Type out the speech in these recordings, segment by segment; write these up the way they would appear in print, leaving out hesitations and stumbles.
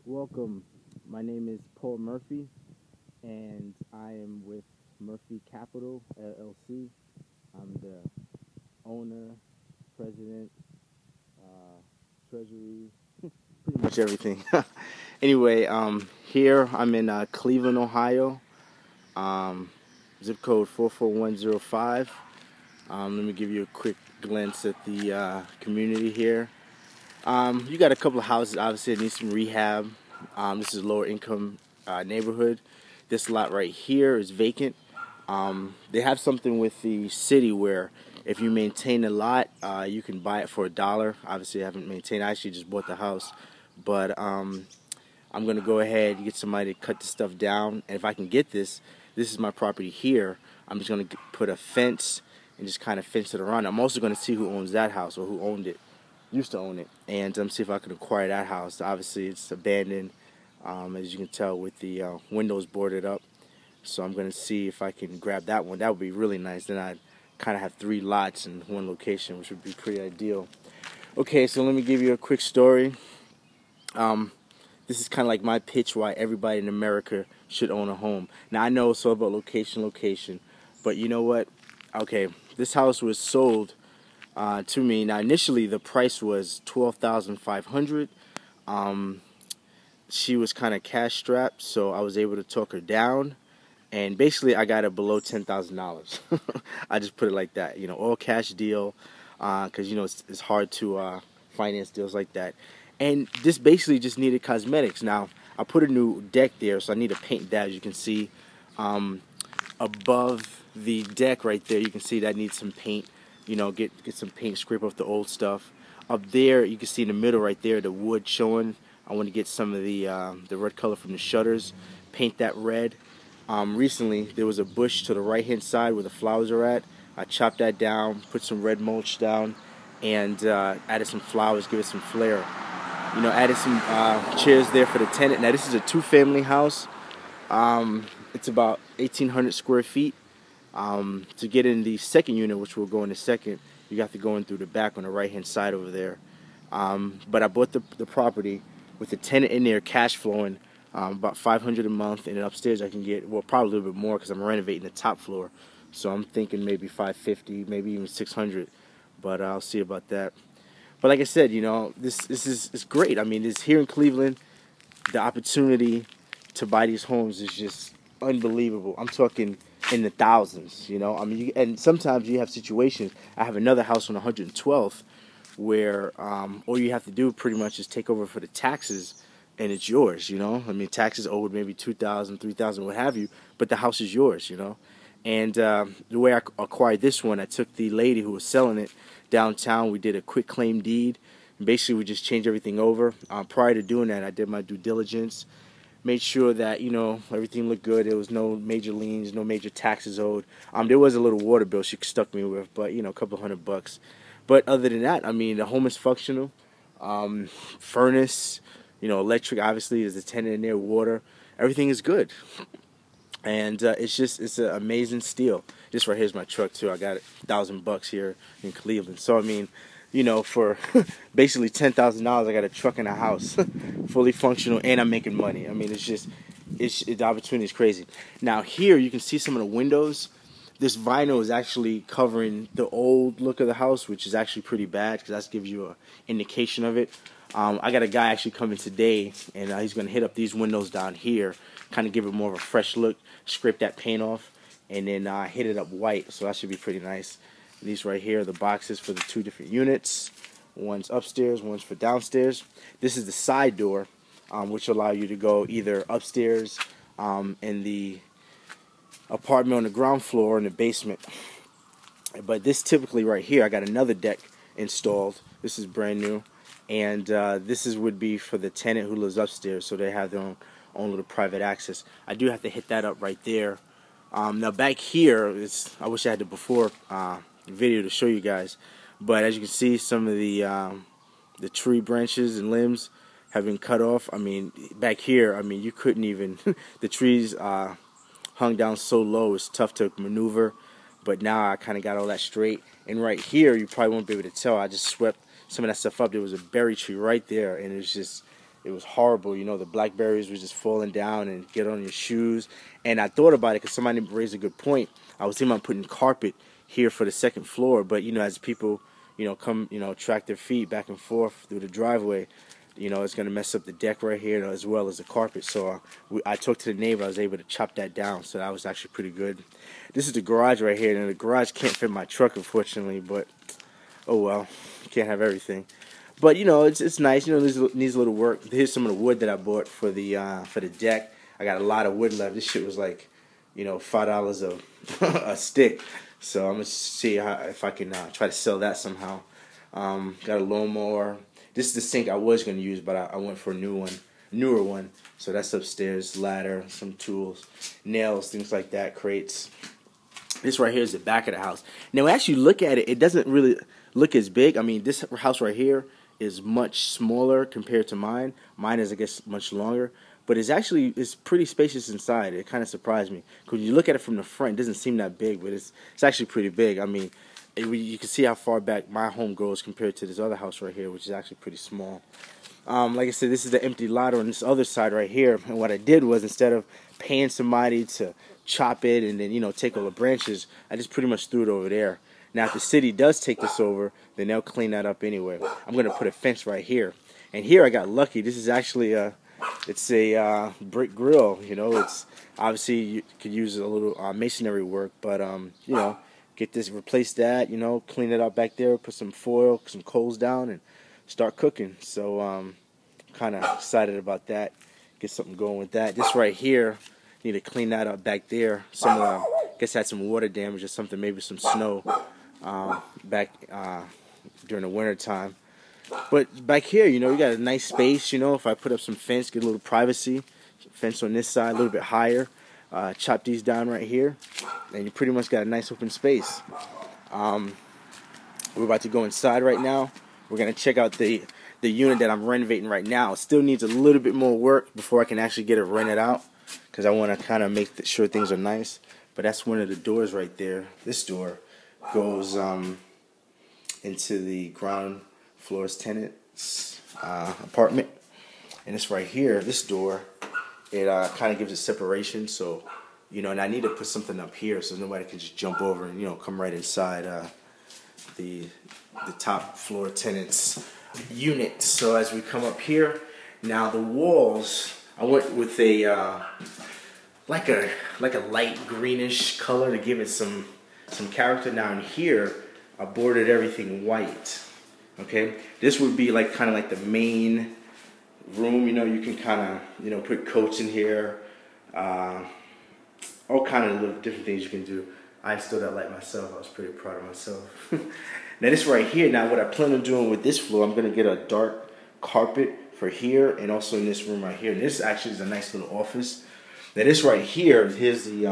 Welcome. My name is Paul Murphy, and I am with Murphy Capital LLC. I'm the owner, president, treasury, pretty much everything. Anyway, here I'm in Cleveland, Ohio. Um, Zip code 44105. Let me give you a quick glance at the community here. You got a couple of houses, obviously, that need some rehab. This is a lower income neighborhood. This lot right here is vacant. They have something with the city where if you maintain a lot, you can buy it for $1. Obviously, I haven't maintained. I actually just bought the house, but I'm gonna go ahead and get somebody to cut the stuff down. And if I can get this is my property here. I'm just gonna put a fence and just kind of fence it around. I'm also gonna see who owns that house or who owned it, used to own it, and see if I can acquire that house. Obviously, it's abandoned, as you can tell, with the windows boarded up. So I'm gonna see if I can grab that one. That would be really nice. Then I'd kind of have 3 lots in one location, which would be pretty ideal. Okay, so let me give you a quick story. This is kind of like my pitch why everybody in America should own a home. Now, I know it's all about location, but you know what? Okay, this house was sold to me. Now, initially, the price was $12,500. She was kind of cash strapped, so I was able to talk her down, and basically, I got it below $10,000. I just put it like that, all cash deal, because it's hard to finance deals like that. And this basically just needed cosmetics. Now, I put a new deck there, so I need to paint that. As you can see, above the deck right there, you can see that needs some paint. Get some paint, scrape off the old stuff. Up there, you can see in the middle right there, the wood showing. I want to get some of the red color from the shutters, paint that red. Recently, there was a bush to the right-hand side where the flowers are at. I chopped that down, put some red mulch down, and added some flowers, give it some flair. Added some chairs there for the tenant. Now, this is a 2-family house. It's about 1,800 square feet. To get in the second unit, which we'll go in a second, you got to go in through the back on the right-hand side over there. But I bought the property with the tenant in there, cash flowing, about $500 a month, and then upstairs I can get, well, probably a little bit more because I'm renovating the top floor. So I'm thinking maybe $550, maybe even $600, but I'll see about that. But like I said, this is great. I mean, it's here in Cleveland. The opportunity to buy these homes is just unbelievable. I'm talking in the thousands. I mean, and sometimes you have situations. I have another house on 112th where all you have to do pretty much is take over for the taxes, and it's yours. I mean, taxes owed maybe $2,000, $3,000, what have you, but the house is yours. And the way I acquired this one, I took the lady who was selling it downtown. We did a quick claim deed. And basically, we just changed everything over. Prior to doing that, I did my due diligence, made sure that everything looked good. There was no major liens, no major taxes owed. There was a little water bill she stuck me with, but a couple $100. But other than that, I mean, the home is functional. Furnace, electric. Obviously, there's a tenant in there. Water, everything is good. And it's an amazing steal. Just right here's my truck too. I got it $1,000 here in Cleveland. So I mean, for basically $10,000, I got a truck and a house, fully functional, and I'm making money. I mean, the opportunity is crazy. Now here you can see some of the windows. This vinyl is actually covering the old look of the house, which is actually pretty bad because that gives you an indication of it. I got a guy actually coming today, and he's going to hit up these windows down here, kind of give it more of a fresh look, scrape that paint off, and then hit it up white. So that should be pretty nice. These right here are the boxes for the 2 different units. One's upstairs, one's for downstairs. This is the side door, which will allow you to go either upstairs in the apartment on the ground floor or in the basement. But this typically right here, I got another deck installed. This is brand new. And would be for the tenant who lives upstairs, so they have their own little private access. I do have to hit that up right there. Now back here, I wish I had the before video to show you guys, but as you can see, some of the tree branches and limbs have been cut off. I mean, back here, I mean, you couldn't even, the trees hung down so low, it's tough to maneuver, but now I kind of got all that straight. And right here, you probably won't be able to tell, I just swept some of that stuff up. There was a berry tree right there, and it's it was horrible. You know, the blackberries were just falling down and get on your shoes. And I thought about it because somebody raised a good point. I was thinking about putting carpet here for the second floor, but you know, as people, you know, come, you know, track their feet back and forth through the driveway, you know, it's going to mess up the deck right here as well as the carpet. So I talked to the neighbor. I was able to chop that down, so that was actually pretty good. This is the garage right here, and the garage can't fit my truck, unfortunately, but oh well, you can't have everything. But you know, it's nice. You know, it needs a little work. Here's some of the wood that I bought for the deck. I got a lot of wood left. This shit was like, you know, $5 a stick. So I'm gonna see if I can try to sell that somehow. Got a lawnmower. This is the sink I was gonna use, but I went for a newer one. So that's upstairs. Ladder, some tools, nails, things like that. Crates. This right here is the back of the house. Now, as you look at it, it doesn't really look as big. I memean, this house right here is much smaller compared to mine. Mine is, I guess, much longer. But it's pretty spacious inside. It kind of surprised me. Because when you look at it from the front, it doesn't seem that big, but it's actually pretty big. I mean, you can see how far back my home goes compared to this other house right here, which is actually pretty small. Like I said, this is the empty lot on this other side right here. And what I did was, instead of paying somebody to chop it and then, you know, take all the branches, I just pretty much threw it over there. Now, if the city does take this over, then they'll clean that up anyway. I'm going to put a fence right here. And here I got lucky. This is actually it's a brick grill. You know, it's obviously you could use a little masonry work, but you know, replace that. You know, clean it up back there, put some foil, some coals down, and start cooking. So kind of excited about that. Get something going with that. This right here, need to clean that up back there. Some guess had some water damage or something, maybe some snow back during the winter time. But back here, you know, you got a nice space. You know, if I put up some fence, get a little privacy. Fence on this side, a little bit higher. Chop these down right here, and you pretty much got a nice open space. We're about to go inside right now. We're gonna check out the unit that I'm renovating right now. It still needs a little bit more work before I can actually get it rented out, because I want to kind of make sure things are nice. But that's one of the doors right there. This door goes into the ground floor's tenant's apartment, and this right here, this door, it kind of gives a separation. So, you know, and I need to put something up here so nobody can just jump over and, you know, come right inside the top floor tenant's unit. So as we come up here, now the walls, I went with a like a light greenish color to give it some character. Now in here, I bordered everything white. Okay, this would be like kind of like the main room. You know, you can kind of, you know, put coats in here, all kind of little different things you can do. I installed that light myself. I was pretty proud of myself. Now this right here, now what I plan on doing with this floor, I'm gonna get a dark carpet for here and also in this room right here. And this actually is a nice little office. Now this right here, here's the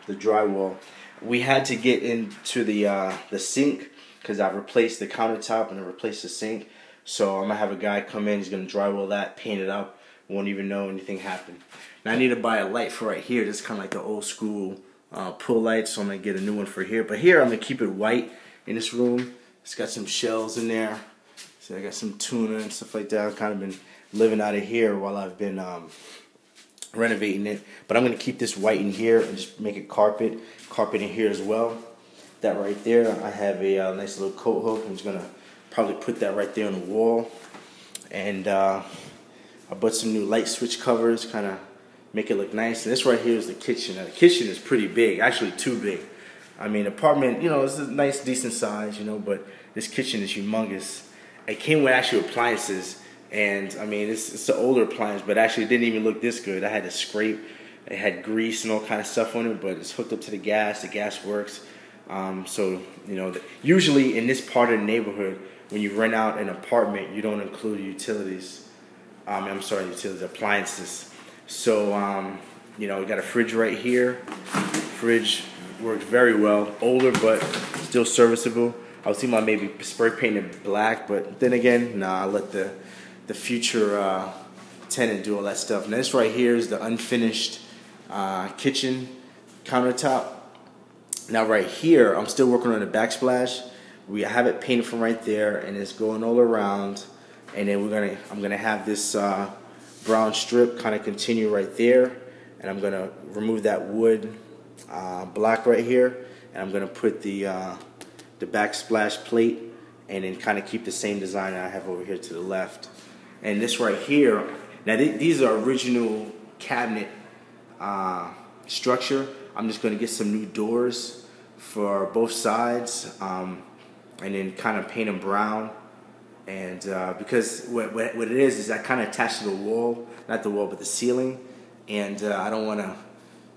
drywall. We had to get into the sink because I replaced the countertop and I replaced the sink. So I'm gonna have a guy come in. He's gonna drywall that, paint it up. Won't even know anything happened. Now I need to buy a light for right here. This is kind of like the old school pull light. So I'm gonna get a new one for here. But here I'm gonna keep it white in this room. It's got some shells in there. So I got some tuna and stuff like that. I've kind of been living out of here while I've been renovating it. But I'm gonna keep this white in here and just make it carpet in here as well. That right there, I have a nice little coat hook. I'm just gonna probably put that right there on the wall. And I bought some new light switch covers, kind of make it look nice. And this right here is the kitchen. Now, the kitchen is pretty big, actually too big. I mean, apartment, you know, it's a nice, decent size, you know, but this kitchen is humongous. It came with actual appliances, and I mean, it's an older appliance, but actually it didn't even look this good. I had to scrape. It had grease and all kind of stuff on it, but it's hooked up to the gas. The gas works. So, you know, usually in this part of the neighborhood, when you rent out an apartment, you don't include utilities. I'm sorry, utilities, appliances. So, you know, we got a fridge right here. Fridge works very well. Older, but still serviceable. I was thinking about maybe spray painting it black, but then again, nah, I'll let the future tenant do all that stuff. And this right here is the unfinished kitchen countertop. Now right here, I'm still working on the backsplash. We have it painted from right there, and it's going all around. And then I'm gonna have this brown strip kind of continue right there, and I'm gonna remove that wood block right here, and I'm gonna put the backsplash plate, and then kind of keep the same design that I have over here to the left. And this right here, now these are original cabinet structure. I'm just gonna get some new doors for both sides, and then kind of paint them brown. And because what it is I kind of attached to the wall, not the wall, but the ceiling, and I don't want to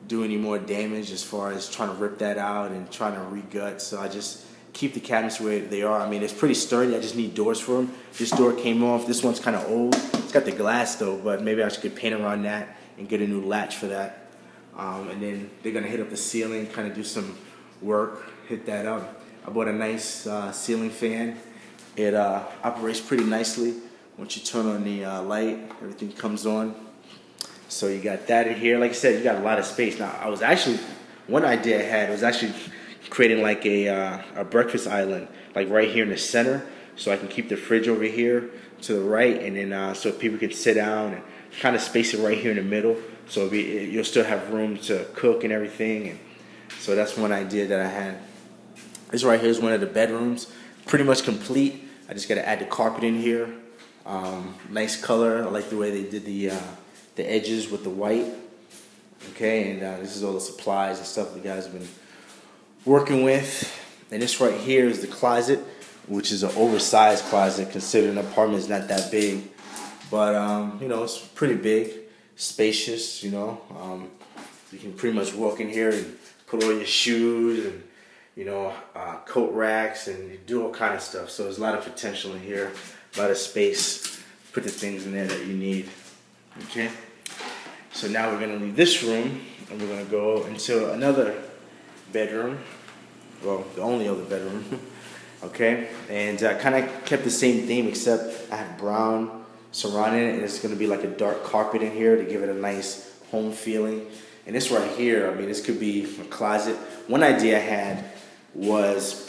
do any more damage as far as trying to rip that out and trying to re-gut. So I just keep the cabinets the way they are. I mean, it's pretty sturdy. I just need doors for them. This door came off. This one's kind of old. It's got the glass though, but maybe I should paint around that and get a new latch for that. And then they're gonna hit up the ceiling, kind of do some work, hit that up. I bought a nice ceiling fan. It operates pretty nicely. Once you turn on the light, everything comes on. So you got that in here. Like I said, you got a lot of space. Now, I was actually, one idea I had was actually creating like a breakfast island, like right here in the center, so I can keep the fridge over here to the right, and then so people can sit down and kind of space it right here in the middle, so you'll still have room to cook and everything. And so that's one idea that I had. This right here is one of the bedrooms, pretty much complete. I just got to add the carpet in here. Nice color. I like the way they did the edges with the white. Okay, and this is all the supplies and stuff the guys have been working with. And this right here is the closet, which is an oversized closet considering the apartment is not that big. But you know, it's pretty big, spacious. You know, you can pretty much walk in here and put all your shoes and, you know, coat racks, and you do all kind of stuff. So there's a lot of potential in here, a lot of space. Put the things in there that you need. Okay. So now we're gonna leave this room, and we're gonna go into another bedroom. Well, the only other bedroom. Okay. And I kind of kept the same theme, except I have brown surrounding it, and it's gonna be like a dark carpet in here to give it a nice home feeling. And this right here, I mean, this could be a closet. One idea I had was